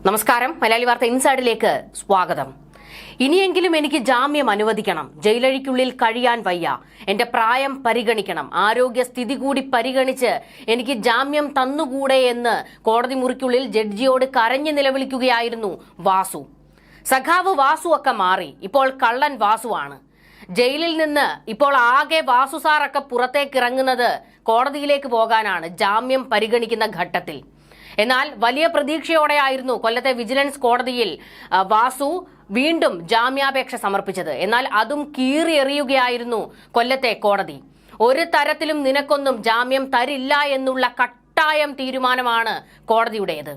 നമസ്കാരം. മലയാളി വാർത്ത ഇൻസൈഡിലേക്ക് സ്വാഗതം. ഇനിയെങ്കിലും എനിക്ക് ജാമ്യം അനുവദിക്കണം. ജയിലഴിക്കുള്ളിൽ കഴിയാൻ വയ്യ. എന്റെ പ്രായം പരിഗണിക്കണം. ആരോഗ്യസ്ഥിതി കൂടി പരിഗണിച്ച് എനിക്ക് ജാമ്യം തന്നുകൂടെ എന്ന് കോടതി മുറിക്കുള്ളിൽ ജഡ്ജിയോട് കരഞ്ഞു നിലവിളിക്കുകയായിരുന്നു വാസു. സഖാവ് വാസു ഒക്കെ മാറി. ഇപ്പോൾ കള്ളൻ വാസുവാണ്. ജയിലിൽ നിന്ന് ഇപ്പോൾ ആകെ വാസു സാറൊക്കെ പുറത്തേക്ക് ഇറങ്ങുന്നത് കോടതിയിലേക്ക് പോകാനാണ്, ജാമ്യം പരിഗണിക്കുന്ന ഘട്ടത്തിൽ. എന്നാൽ വലിയ പ്രതീക്ഷയോടെയായിരുന്നു കൊല്ലത്തെ വിജിലൻസ് കോടതിയിൽ വാസു വീണ്ടും ജാമ്യാപേക്ഷ സമർപ്പിച്ചത്. എന്നാൽ അതും കീറിയെറിയുകയായിരുന്നു കൊല്ലത്തെ കോടതി. ഒരു തരത്തിലും നിനക്കൊന്നും ജാമ്യം തരില്ല എന്നുള്ള കട്ടായം തീരുമാനമാണ് കോടതിയുടേത്.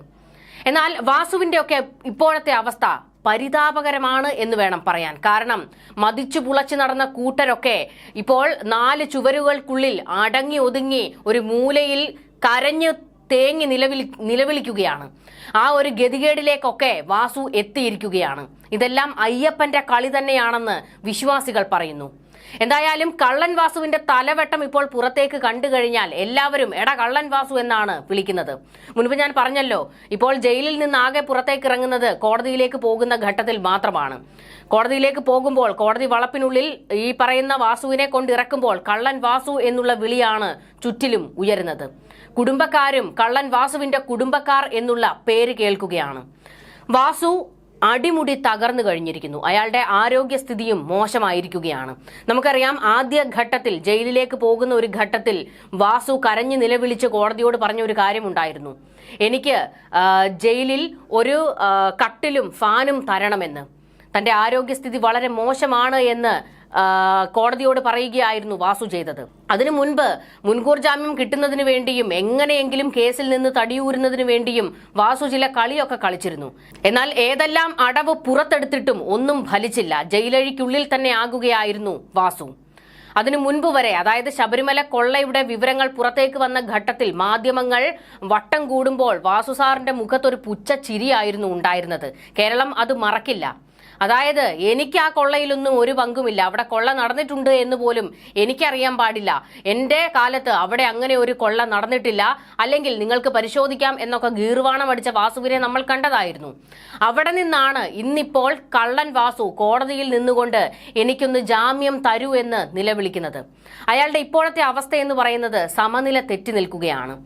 എന്നാൽ വാസുവിന്റെ ഒക്കെ ഇപ്പോഴത്തെ അവസ്ഥ പരിതാപകരമാണ് എന്ന് വേണം പറയാൻ. കാരണം മതിച്ചു പുളച്ചു നടന്ന കൂട്ടരൊക്കെ ഇപ്പോൾ 4 ചുവരുകൾക്കുള്ളിൽ അടങ്ങി ഒതുങ്ങി ഒരു മൂലയിൽ കരഞ്ഞു തേങ്ങി നിലവിളിക്കുകയാണ്. ആ ഒരു ഗതികേടിലേക്കൊക്കെ വാസു എത്തിയിരിക്കുകയാണ്. ഇതെല്ലാം അയ്യപ്പന്റെ കളി തന്നെയാണെന്ന് വിശ്വാസികൾ പറയുന്നു. എന്തായാലും കള്ളൻ വാസുവിന്റെ തലവെട്ടം ഇപ്പോൾ പുറത്തേക്ക് കണ്ടു കഴിഞ്ഞാൽ എല്ലാവരും എടാ കള്ളൻ വാസു എന്നാണ് വിളിക്കുന്നത്. മുൻപ് ഞാൻ പറഞ്ഞല്ലോ, ഇപ്പോൾ ജയിലിൽ നിന്ന് ആകെ പുറത്തേക്ക് ഇറങ്ങുന്നത് കോടതിയിലേക്ക് പോകുന്ന ഘട്ടത്തിൽ മാത്രമാണ്. കോടതിയിലേക്ക് പോകുമ്പോൾ കോടതി വളപ്പിനുള്ളിൽ ഈ പറയുന്ന വാസുവിനെ കൊണ്ടിറക്കുമ്പോൾ കള്ളൻ വാസു എന്നുള്ള വിളിയാണ് ചുറ്റിലും ഉയരുന്നത്. കുടുംബക്കാരും കള്ളൻ വാസുവിന്റെ കുടുംബക്കാർ എന്നുള്ള പേര് കേൾക്കുകയാണ്. വാസു അടിമുടി തകർന്നു കഴിഞ്ഞിരിക്കുന്നു. അയാളുടെ ആരോഗ്യസ്ഥിതിയും മോശമായിരിക്കുകയാണ്. നമുക്കറിയാം, ആദ്യ ഘട്ടത്തിൽ ജയിലിലേക്ക് പോകുന്ന ഒരു ഘട്ടത്തിൽ വാസു കരഞ്ഞു നിലവിളിച്ച് കോടതിയോട് പറഞ്ഞ ഒരു കാര്യമുണ്ടായിരുന്നു. എനിക്ക് ജയിലിൽ ഒരു കട്ടിലും ഫാനും തരണമെന്ന്. തന്റെ ആരോഗ്യസ്ഥിതി വളരെ മോശമാണ് എന്ന് കോടതിയോട് പറയുകയായിരുന്നു വാസു ചെയ്തത്. അതിനു മുൻപ് മുൻകൂർ ജാമ്യം കിട്ടുന്നതിന് വേണ്ടിയും എങ്ങനെയെങ്കിലും കേസിൽ നിന്ന് തടിയൂരുന്നതിന് വേണ്ടിയും വാസു ചില കളിയൊക്കെ കളിച്ചിരുന്നു. എന്നാൽ ഏതെല്ലാം അടവ് പുറത്തെടുത്തിട്ടും ഒന്നും ഫലിച്ചില്ല. ജയിലഴിക്കുള്ളിൽ തന്നെ ആകുകയായിരുന്നു വാസു. അതിനു മുൻപ് വരെ, അതായത് ശബരിമല കൊള്ളയുടെ വിവരങ്ങൾ പുറത്തേക്ക് വന്ന ഘട്ടത്തിൽ മാധ്യമങ്ങൾ വട്ടം കൂടുമ്പോൾ വാസു സാറിന്റെ മുഖത്തൊരു പുച്ഛ ചിരിയായിരുന്നു ഉണ്ടായിരുന്നത്. കേരളം അത് മറക്കില്ല. അതായത് എനിക്ക് ആ കൊള്ളയിലൊന്നും ഒരു പങ്കുമില്ല, അവിടെ കൊള്ള നടന്നിട്ടുണ്ട് എന്ന് പോലും എനിക്കറിയാൻ പാടില്ല, എന്റെ കാലത്ത് അവിടെ അങ്ങനെ ഒരു കൊള്ള നടന്നിട്ടില്ല, അല്ലെങ്കിൽ നിങ്ങൾക്ക് പരിശോധിക്കാം എന്നൊക്കെ ഗീർവാണം അടിച്ച വാസുവിനെ നമ്മൾ കണ്ടതായിരുന്നു. അവിടെ നിന്നാണ് ഇന്നിപ്പോൾ കള്ളൻ വാസു കോടതിയിൽ നിന്നുകൊണ്ട് എനിക്കൊന്ന് ജാമ്യം തരൂ എന്ന് നിലവിളിക്കുന്നത്. അയാളുടെ ഇപ്പോഴത്തെ അവസ്ഥ എന്ന് പറയുന്നത് സമനില തെറ്റി നിൽക്കുകയാണ്.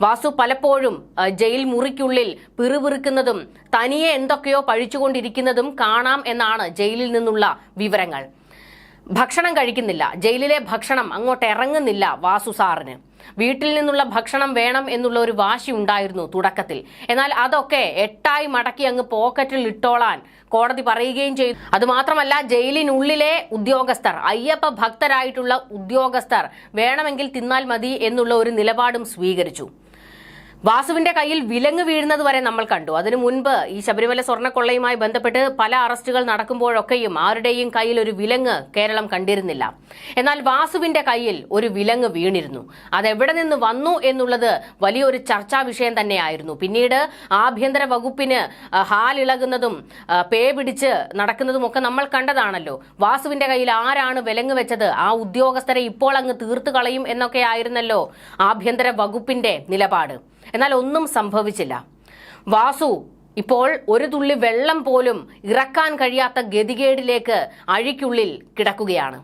വാസു പലപ്പോഴും ജയിൽ മുറിക്കുള്ളിൽ പിറുപിറുക്കുന്നതും തനിയെ എന്തൊക്കെയോ പഴിച്ചുകൊണ്ടിരിക്കുന്നതും കാണാം എന്നാണ് ജയിലിൽ നിന്നുള്ള വിവരങ്ങൾ. ഭക്ഷണം കഴിക്കുന്നില്ല, ജയിലിലെ ഭക്ഷണം അങ്ങോട്ട് ഇറങ്ങുന്നില്ല വാസു സാറിന്. വീട്ടിൽ നിന്നുള്ള ഭക്ഷണം വേണം എന്നുള്ള ഒരു വാശി ഉണ്ടായിരുന്നു തുടക്കത്തിൽ. എന്നാൽ അതൊക്കെ 8ആയി മടക്കി അങ്ങ് പോക്കറ്റിൽ ഇട്ടോളാൻ കോടതി പറയുകയും ചെയ്തു. അതുമാത്രമല്ല, ജയിലിനുള്ളിലെ ഉദ്യോഗസ്ഥർ, അയ്യപ്പ ഭക്തരായിട്ടുള്ള ഉദ്യോഗസ്ഥർ വേണമെങ്കിൽ തിന്നാൽ മതി എന്നുള്ള ഒരു നിലപാടും സ്വീകരിച്ചു. വാസുവിന്റെ കയ്യിൽ വിലങ്ങ് വീഴുന്നത് വരെ നമ്മൾ കണ്ടു. അതിനു മുൻപ് ഈ ശബരിമല സ്വർണ്ണക്കൊള്ളയുമായി ബന്ധപ്പെട്ട് പല അറസ്റ്റുകൾ നടക്കുമ്പോഴൊക്കെയും ആരുടെയും കയ്യിൽ ഒരു വിലങ്ങ് കേരളം കണ്ടിരുന്നില്ല. എന്നാൽ വാസുവിന്റെ കയ്യിൽ ഒരു വിലങ്ങ് വീണിരുന്നു. അതെവിടെ നിന്ന് വന്നു എന്നുള്ളത് വലിയൊരു ചർച്ചാ വിഷയം തന്നെയായിരുന്നു. പിന്നീട് ആഭ്യന്തര വകുപ്പിന് ഹാലിളകുന്നതും പേ പിടിച്ച് നടക്കുന്നതും ഒക്കെ നമ്മൾ കണ്ടതാണല്ലോ. വാസുവിന്റെ കയ്യിൽ ആരാണ് വിലങ്ങ് വെച്ചത്, ആ ഉദ്യോഗസ്ഥരെ ഇപ്പോൾ അങ്ങ് തീർത്തു കളയും എന്നൊക്കെ ആയിരുന്നല്ലോ ആഭ്യന്തര വകുപ്പിന്റെ നിലപാട്. എന്നാൽ ഒന്നും സംഭവിച്ചില്ല. വാസു ഇപ്പോൾ ഒരു തുള്ളി വെള്ളം പോലും ഇറക്കാൻ കഴിയാത്ത ഗതികേടിലേക്ക് അഴിക്കുള്ളിൽ കിടക്കുകയാണ്.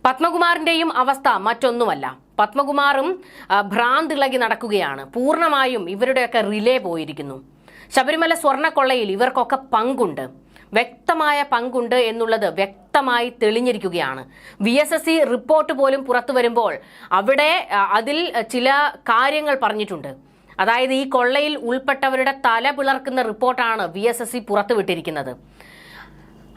പത്മകുമാറിന്റെയും അവസ്ഥ മറ്റൊന്നുമല്ല. പത്മകുമാറും ഭ്രാന്തിളകി നടക്കുകയാണ്. പൂർണ്ണമായും ഇവരുടെയൊക്കെ റിലേ പോയിരിക്കുന്നു. ശബരിമല സ്വർണ്ണക്കൊള്ളയിൽ ഇവർക്കൊക്കെ പങ്കുണ്ട്, വ്യക്തമായ പങ്കുണ്ട് എന്നുള്ളത് വ്യക്തമായി തെളിഞ്ഞിരിക്കുകയാണ്. VSSC റിപ്പോർട്ട് പോലും പുറത്തു വരുമ്പോൾ അവിടെ അതിൽ ചില കാര്യങ്ങൾ പറഞ്ഞിട്ടുണ്ട്. അതായത് ഈ കൊള്ളയിൽ ഉൾപ്പെട്ടവരുടെ തല പിളർക്കുന്ന റിപ്പോർട്ടാണ് VSSC പുറത്തുവിട്ടിരിക്കുന്നത്.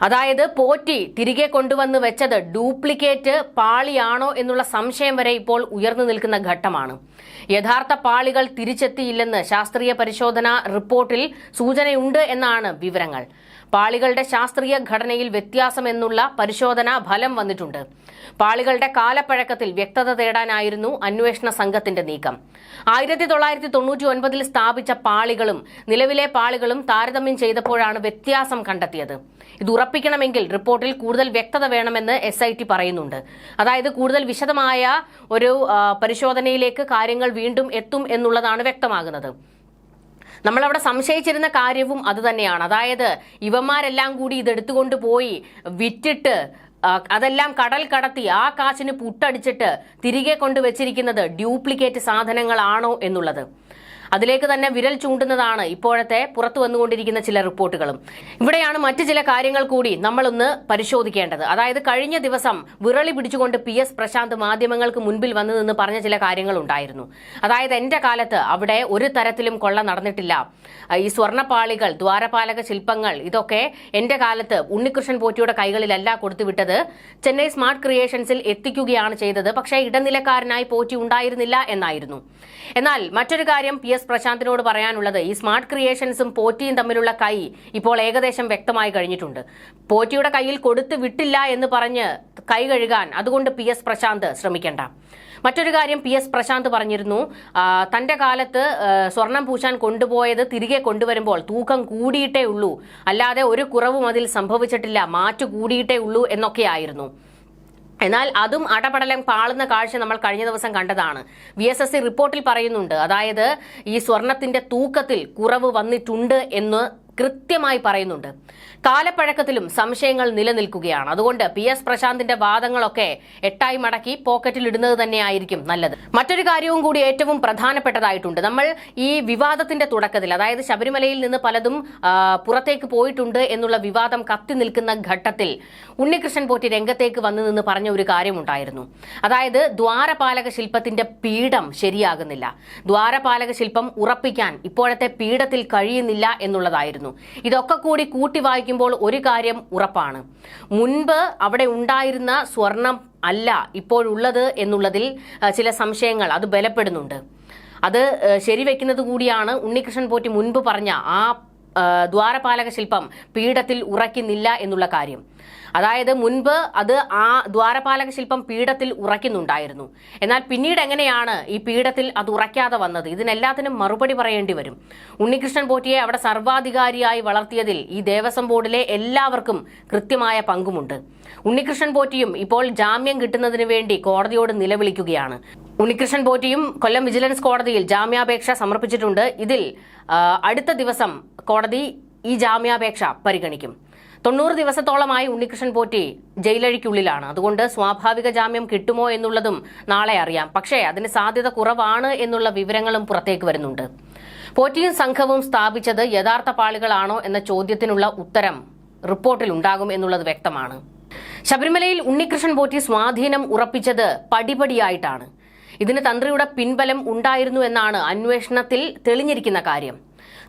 അതായത് പോറ്റി തിരികെ കൊണ്ടുവന്ന് വെച്ചത് ഡ്യൂപ്ലിക്കേറ്റ് പാളിയാണോ എന്നുള്ള സംശയം വരെ ഇപ്പോൾ ഉയർന്നു നിൽക്കുന്ന ഘട്ടമാണ്. യഥാർത്ഥ പാളികൾ തിരിച്ചെത്തിയില്ലെന്ന് ശാസ്ത്രീയ പരിശോധനാ റിപ്പോർട്ടിൽ സൂചനയുണ്ട് എന്നാണ് വിവരങ്ങൾ. പാളികളുടെ ശാസ്ത്രീയ ഘടനയിൽ വ്യത്യാസമെന്നുള്ള പരിശോധനാ ഫലം വന്നിട്ടുണ്ട്. പാളികളുടെ കാലപ്പഴക്കത്തിൽ വ്യക്തത തേടാനായിരുന്നു അന്വേഷണ സംഘത്തിന്റെ നീക്കം. 1999 സ്ഥാപിച്ച പാളികളും നിലവിലെ പാളികളും താരതമ്യം ചെയ്തപ്പോഴാണ് വ്യത്യാസം കണ്ടെത്തിയത്. ഇത് ഉറപ്പിക്കണമെങ്കിൽ റിപ്പോർട്ടിൽ കൂടുതൽ വ്യക്തത വേണമെന്ന് SIT പറയുന്നുണ്ട്. അതായത് കൂടുതൽ വിശദമായ ഒരു പരിശോധനയിലേക്ക് കാര്യങ്ങൾ വീണ്ടും എത്തും എന്നുള്ളതാണ് വ്യക്തമാകുന്നത്. നമ്മളവിടെ സംശയിച്ചിരുന്ന കാര്യവും അതുതന്നെയാണ്. അതായത് ഇവന്മാരെല്ലാം കൂടി ഇതെടുത്തുകൊണ്ട് പോയി വിറ്റിട്ട് അതെല്ലാം കടൽ കടത്തി ആ കാശിന് പുട്ടടിച്ചിട്ട് തിരികെ കൊണ്ടുവച്ചിരിക്കുന്നത് ഡ്യൂപ്ലിക്കേറ്റ് സാധനങ്ങളാണോ എന്നുള്ളത്. അതിലേക്ക് തന്നെ വിരൽ ചൂണ്ടുന്നതാണ് ഇപ്പോഴത്തെ പുറത്തു വന്നുകൊണ്ടിരിക്കുന്ന ചില റിപ്പോർട്ടുകളും. ഇവിടെയാണ് മറ്റു ചില കാര്യങ്ങൾ കൂടി നമ്മളൊന്ന് പരിശോധിക്കേണ്ടത്. അതായത് കഴിഞ്ഞ ദിവസം വിറളി പിടിച്ചുകൊണ്ട് PS പ്രശാന്ത് മാധ്യമങ്ങൾക്ക് മുൻപിൽ വന്നു നിന്ന് പറഞ്ഞ ചില കാര്യങ്ങൾ ഉണ്ടായിരുന്നു. അതായത് എന്റെ കാലത്ത് അവിടെ ഒരു തരത്തിലും കൊള്ള നടന്നിട്ടില്ല, ഈ സ്വർണ്ണപ്പാളികൾ, ദ്വാരപാലക ശില്പങ്ങൾ, ഇതൊക്കെ എന്റെ കാലത്ത് ഉണ്ണികൃഷ്ണൻ പോറ്റിയുടെ കൈകളിലല്ല കൊടുത്തുവിട്ടത്, ചെന്നൈ സ്മാർട്ട് ക്രിയേഷൻസിൽ എത്തിക്കുകയാണ് ചെയ്തത്. പക്ഷേ ഇടനിലക്കാരനായി പോറ്റി ഉണ്ടായിരുന്നില്ല എന്നായിരുന്നു. എന്നാൽ മറ്റൊരു കാര്യം PS പ്രശാന്തിനോട് പറയാനുള്ളത്, ഈ സ്മാർട്ട് ക്രിയേഷൻസും പോറ്റിയും തമ്മിലുള്ള കൈ ഇപ്പോൾ ഏകദേശം വ്യക്തമായി കഴിഞ്ഞിട്ടുണ്ട്. പോറ്റിയുടെ കയ്യിൽ കൊടുത്തു വിട്ടില്ല എന്ന് പറഞ്ഞ് കൈ കഴുകാൻ അതുകൊണ്ട് PS പ്രശാന്ത് ശ്രമിക്കേണ്ട. മറ്റൊരു കാര്യം PS പ്രശാന്ത് പറഞ്ഞിരുന്നു, തന്റെ കാലത്ത് സ്വർണം പൂശാൻ കൊണ്ടുപോയത് തിരികെ കൊണ്ടുവരുമ്പോൾ തൂക്കം കൂടിയിട്ടേ ഉള്ളൂ, അല്ലാതെ ഒരു കുറവും അതിൽ സംഭവിച്ചിട്ടില്ല, മാറ്റു കൂടിയിട്ടേ ഉള്ളൂ എന്നൊക്കെയായിരുന്നു. എന്നാൽ അതും അടപടലം പാളുന്ന കാഴ്ച നമ്മൾ കഴിഞ്ഞ ദിവസം കണ്ടതാണ്. VSSC റിപ്പോർട്ടിൽ പറയുന്നുണ്ട്, അതായത് ഈ സ്വർണത്തിന്റെ തൂക്കത്തിൽ കുറവ് വന്നിട്ടുണ്ട് എന്ന് കൃത്യമായി പറയുന്നുണ്ട്. കാലപ്പഴക്കത്തിലും സംശയങ്ങൾ നിലനിൽക്കുകയാണ്. അതുകൊണ്ട് PS പ്രശാന്തിന്റെ വാദങ്ങളൊക്കെ എട്ടായി മടക്കി പോക്കറ്റിൽ ഇടുന്നത് തന്നെയായിരിക്കും നല്ലത്. മറ്റൊരു കാര്യവും കൂടി ഏറ്റവും പ്രധാനപ്പെട്ടതായിട്ടുണ്ട്. നമ്മൾ ഈ വിവാദത്തിന്റെ തുടക്കത്തിൽ, അതായത് ശബരിമലയിൽ നിന്ന് പലതും പുറത്തേക്ക് പോയിട്ടുണ്ട് എന്നുള്ള വിവാദം കത്തി നിൽക്കുന്ന ഘട്ടത്തിൽ ഉണ്ണികൃഷ്ണൻ പോറ്റി രംഗത്തേക്ക് വന്നു നിന്ന് പറഞ്ഞ ഒരു കാര്യമുണ്ടായിരുന്നു. അതായത് ദ്വാരപാലക ശില്പത്തിന്റെ പീഠം ശരിയാകുന്നില്ല, ദ്വാരപാലക ശില്പം ഉറപ്പിക്കാൻ ഇപ്പോഴത്തെ പീഠത്തിൽ കഴിയുന്നില്ല എന്നുള്ളതായിരുന്നു. ഇതൊക്കെ കൂടി കൂട്ടി വായിക്കുമ്പോൾ ഒരു കാര്യം ഉറപ്പാണ്, മുൻപ് അവിടെ ഉണ്ടായിരുന്ന സ്വർണം അല്ല ഇപ്പോഴുള്ളത് എന്നുള്ളതിൽ ചില സംശയങ്ങൾ അത് ബലപ്പെടുന്നുണ്ട്. അത് ശരിവെക്കുന്നത് കൂടിയാണ് ഉണ്ണികൃഷ്ണൻ പോറ്റി മുൻപ് പറഞ്ഞ ആ ദ്വാരപാലക ശില്പം പീഠത്തിൽ ഉറയ്ക്കുന്നില്ല എന്നുള്ള കാര്യം. അതായത് മുൻപ് അത് ആ ദ്വാരപാലക ശില്പം പീഠത്തിൽ ഉറയ്ക്കുന്നുണ്ടായിരുന്നു. എന്നാൽ പിന്നീട് എങ്ങനെയാണ് ഈ പീഠത്തിൽ അത് ഉറയ്ക്കാതെ വന്നത്? ഇതിനെല്ലാത്തിനും മറുപടി പറയേണ്ടി വരും. ഉണ്ണികൃഷ്ണൻ പോറ്റിയെ അവിടെ സർവാധികാരിയായി വളർത്തിയതിൽ ഈ ദേവസ്വം ബോർഡിലെ എല്ലാവർക്കും കൃത്യമായ പങ്കുമുണ്ട്. ഉണ്ണികൃഷ്ണൻ പോറ്റിയും ഇപ്പോൾ ജാമ്യം കിട്ടുന്നതിന് വേണ്ടി കോടതിയോട് നിലവിളിക്കുകയാണ്. ഉണ്ണികൃഷ്ണൻ പോറ്റിയും കൊല്ലം വിജിലൻസ് കോടതിയിൽ ജാമ്യാപേക്ഷ സമർപ്പിച്ചിട്ടുണ്ട്. ഇതിൽ അടുത്ത ദിവസം കോടതി ഈ ജാമ്യാപേക്ഷ പരിഗണിക്കും. 90 ദിവസത്തോളമായി ഉണ്ണികൃഷ്ണൻ പോറ്റി ജയിലഴിക്കുള്ളിലാണ്. അതുകൊണ്ട് സ്വാഭാവിക ജാമ്യം കിട്ടുമോ എന്നുള്ളതും നാളെ അറിയാം. പക്ഷേ അതിന് സാധ്യത കുറവാണ് എന്നുള്ള വിവരങ്ങളും പുറത്തേക്ക് വരുന്നുണ്ട്. പോറ്റിയും സംഘവും സ്ഥാപിച്ചത് യഥാർത്ഥ പാളികളാണോ എന്ന ചോദ്യത്തിനുള്ള ഉത്തരം റിപ്പോർട്ടിൽ ഉണ്ടാകും എന്നുള്ളത് വ്യക്തമാണ്. ശബരിമലയിൽ ഉണ്ണികൃഷ്ണൻ പോറ്റി സ്വാധീനം ഉറപ്പിച്ചത് പടിപടിയായിട്ടാണ്. ഇതിന് തന്ത്രിയുടെ പിൻബലം ഉണ്ടായിരുന്നു എന്നാണ് അന്വേഷണത്തിൽ തെളിഞ്ഞിരിക്കുന്ന കാര്യം.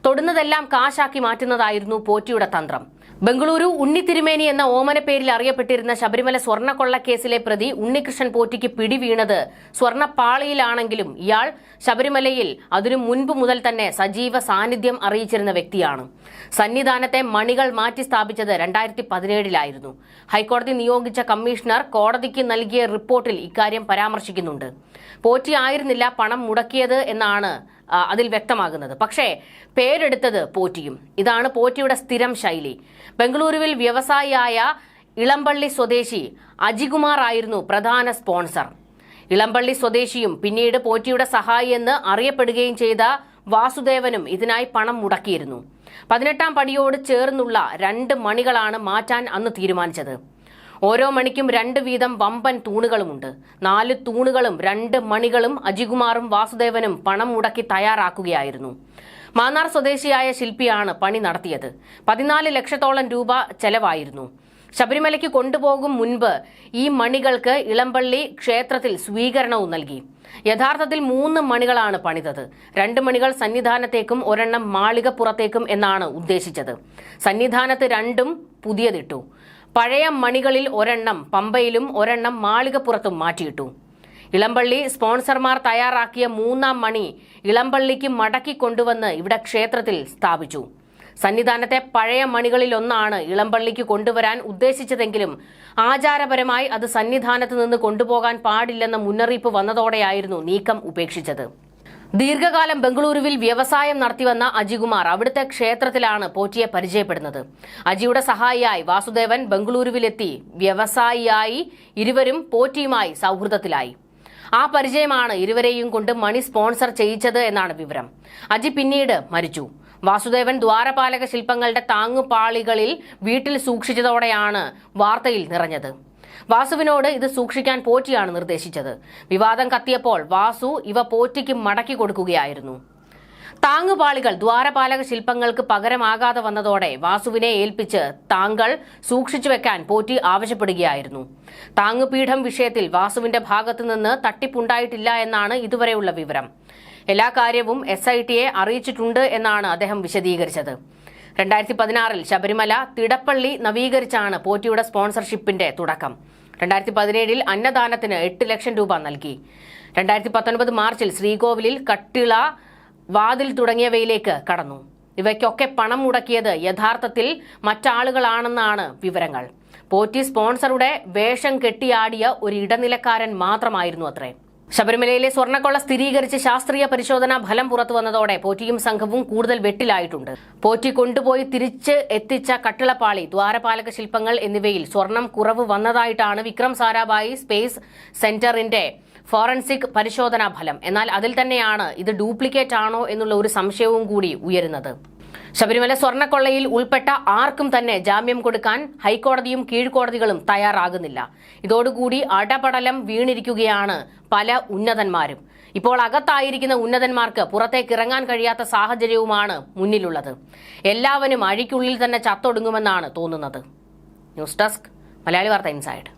തൊടുന്നതെല്ലാം കാശാക്കി മാറ്റുന്നതായിരുന്നു പോറ്റിയുടെ തന്ത്രം. ബംഗളൂരു ഉണ്ണിത്തിരുമേനി എന്ന ഓമന പേരിൽ അറിയപ്പെട്ടിരുന്ന ശബരിമല സ്വർണ്ണക്കൊള്ളക്കേസിലെ പ്രതി ഉണ്ണികൃഷ്ണൻ പോറ്റിക്ക് പിടിവീണത് സ്വർണ്ണപ്പാളിയിലാണെങ്കിലും ഇയാൾ ശബരിമലയിൽ അതിനു മുൻപ് മുതൽ തന്നെ സജീവ സാന്നിധ്യം അറിയിച്ചിരുന്ന വ്യക്തിയാണ്. സന്നിധാനത്തെ മണികൾ മാറ്റി സ്ഥാപിച്ചത് 2017 ഹൈക്കോടതി നിയോഗിച്ച കമ്മീഷണർ കോടതിക്ക് നൽകിയ റിപ്പോർട്ടിൽ ഇക്കാര്യം പരാമർശിക്കുന്നുണ്ട്. പോറ്റി ആയിരുന്നില്ല പണം മുടക്കിയത് എന്നാണ് അതിൽ വ്യക്തമാകുന്നത്. പക്ഷേ പേരെടുത്തത് പോറ്റിയും. ഇതാണ് പോറ്റിയുടെ സ്ഥിരം ശൈലി. ബംഗളൂരുവിൽ വ്യവസായിയായ ഇളമ്പള്ളി സ്വദേശി അജികുമാർ ആയിരുന്നു പ്രധാന സ്പോൺസർ. ഇളമ്പള്ളി സ്വദേശിയും പിന്നീട് പോറ്റിയുടെ സഹായി എന്ന് അറിയപ്പെടുകയും ചെയ്ത വാസുദേവനും ഇതിനായി പണം മുടക്കിയിരുന്നു. 18ാം പടിയോട് ചേർന്നുള്ള 2 മണികളാണ് മാറ്റാൻ അന്ന് തീരുമാനിച്ചത്. ഓരോ മണിക്കും 2 വീതം വമ്പൻ തൂണുകളുമുണ്ട്. 4 തൂണുകളും 2 മണികളും അജികുമാറും വാസുദേവനും പണം മുടക്കി തയ്യാറാക്കുകയായിരുന്നു. മാന്നാർ സ്വദേശിയായ ശില്പിയാണ് പണി നടത്തിയത്. 14 ലക്ഷത്തോളം രൂപ ചെലവായിരുന്നു. ശബരിമലയ്ക്ക് കൊണ്ടുപോകും മുൻപ് ഈ മണികൾക്ക് ഇളമ്പള്ളി ക്ഷേത്രത്തിൽ സ്വീകരണവും നൽകി. യഥാർത്ഥത്തിൽ 3 മണികളാണ് പണിതത്. 2 മണികൾ സന്നിധാനത്തേക്കും ഒരെണ്ണം മാളികപ്പുറത്തേക്കും എന്നാണ് ഉദ്ദേശിച്ചത്. സന്നിധാനത്ത് 2ഉം പുതിയതിട്ടു. പഴയ മണികളിൽ ഒരെണ്ണം പമ്പയിലും ഒരെണ്ണം മാളികപ്പുറത്തും മാറ്റിയിട്ടു. ഇളമ്പള്ളി സ്പോൺസർമാർ തയ്യാറാക്കിയ 3ാം മണി ഇളമ്പള്ളിക്ക് മടക്കി കൊണ്ടുവന്ന് ഇവിടെ ക്ഷേത്രത്തിൽ സ്ഥാപിച്ചു. സന്നിധാനത്തെ പഴയ മണികളിലൊന്നാണ് ഇളമ്പള്ളിക്ക് കൊണ്ടുവരാൻ ഉദ്ദേശിച്ചതെങ്കിലും ആചാരപരമായി അത് സന്നിധാനത്ത് നിന്ന് കൊണ്ടുപോകാൻ പാടില്ലെന്ന മുന്നറിയിപ്പ് വന്നതോടെയായിരുന്നു നീക്കം ഉപേക്ഷിച്ചത്. ദീർഘകാലം ബംഗളൂരുവിൽ വ്യവസായം നടത്തിവന്ന അജികുമാർ അവിടുത്തെ ക്ഷേത്രത്തിലാണ് പോറ്റിയെ പരിചയപ്പെടുന്നത്. അജിയുടെ സഹായിയായി വാസുദേവൻ ബംഗളൂരുവിലെത്തി വ്യവസായിയായി ഇരുവരും പോറ്റിയുമായി സൗഹൃദത്തിലായി. ആ പരിചയമാണ് ഇരുവരെയും കൊണ്ട് മണി സ്പോൺസർ ചെയ്യിച്ചത് എന്നാണ് വിവരം. അജി പിന്നീട് മരിച്ചു. വാസുദേവൻ ദ്വാരപാലക ശില്പങ്ങളുടെ താങ്ങുപാളികളിൽ വീട്ടിൽ സൂക്ഷിച്ചതോടെയാണ് വാർത്തയിൽ നിറഞ്ഞത്. വാസുവിനോട് ഇത് സൂക്ഷിക്കാൻ പോറ്റിയാണ് നിർദ്ദേശിച്ചത്. വിവാദം കത്തിയപ്പോൾ വാസു ഇവ പോറ്റിക്ക് മടക്കി കൊടുക്കുകയായിരുന്നു. താങ്ങുപാളികൾ ദ്വാരപാലക ശില്പങ്ങൾക്ക് പകരമാകാതെ വന്നതോടെ വാസുവിനെ ഏൽപ്പിച്ച് താങ്കൾ സൂക്ഷിച്ചു വെക്കാൻ പോറ്റി ആവശ്യപ്പെടുകയായിരുന്നു. താങ്ങുപീഠം വിഷയത്തിൽ വാസുവിന്റെ ഭാഗത്തു നിന്ന് തട്ടിപ്പുണ്ടായിട്ടില്ല എന്നാണ് ഇതുവരെയുള്ള വിവരം. എല്ലാ കാര്യവും SITയെ അറിയിച്ചിട്ടുണ്ട് എന്നാണ് അദ്ദേഹം വിശദീകരിച്ചത്. 2016-ൽ ശബരിമല തിടപ്പള്ളി നവീകരിച്ചാണ് പോറ്റിയുടെ സ്പോൺസർഷിപ്പിന്റെ തുടക്കം. 2017-ൽ അന്നദാനത്തിന് 8 ലക്ഷം രൂപ നൽകി. 2019 മാർച്ചിൽ ശ്രീകോവിലിൽ കട്ടിള, വാതിൽ തുടങ്ങിയവയിലേക്ക് കടന്നു. ഇവയ്ക്കൊക്കെ പണം മുടക്കിയത് യഥാർത്ഥത്തിൽ മറ്റാളുകളാണെന്നാണ് വിവരങ്ങൾ. പോറ്റി സ്പോൺസറുടെ വേഷം കെട്ടിയാടിയ ഒരു ഇടനിലക്കാരൻ മാത്രമായിരുന്നു അത്രേ. ശബരിമലയിലെ സ്വർണ്ണക്കൊള്ള സ്ഥിരീകരിച്ച് ശാസ്ത്രീയ പരിശോധനാ ഫലം പുറത്തു വന്നതോടെ പോറ്റിയും സംഘവും കൂടുതൽ വെട്ടിലായിട്ടുണ്ട്. പോറ്റി കൊണ്ടുപോയി തിരിച്ച് എത്തിച്ച കട്ടിളപ്പാളി, ദ്വാരപാലക ശില്പങ്ങൾ എന്നിവയിൽ സ്വർണം കുറവ് വന്നതായിട്ടാണ് വിക്രം സാരാഭായി സ്പേസ് സെന്ററിന്റെ ഫോറൻസിക് പരിശോധനാ ഫലം. എന്നാൽ അതിൽ തന്നെയാണ് ഇത് ഡ്യൂപ്ലിക്കേറ്റ് ആണോ എന്നുള്ള ഒരു സംശയവും കൂടി ഉയരുന്നത്. ശബരിമല സ്വർണ്ണക്കൊള്ളയിൽ ഉൾപ്പെട്ട ആർക്കും തന്നെ ജാമ്യം കൊടുക്കാൻ ഹൈക്കോടതിയും കീഴ്ക്കോടതികളും തയ്യാറാകുന്നില്ല. ഇതോടുകൂടി അടപടലം വീണിരിക്കുകയാണ് പല ഉന്നതന്മാരും. ഇപ്പോൾ അകത്തായിരിക്കുന്ന ഉന്നതന്മാർക്ക് പുറത്തേക്ക് ഇറങ്ങാൻ കഴിയാത്ത സാഹചര്യവുമാണ് മുന്നിലുള്ളത്. എല്ലാവരും അഴിക്കുള്ളിൽ തന്നെ ചത്തൊടുങ്ങുമെന്നാണ് തോന്നുന്നത്. ന്യൂസ് ഡെസ്ക്, മലയാളി വാർത്ത ഇൻസൈഡ്.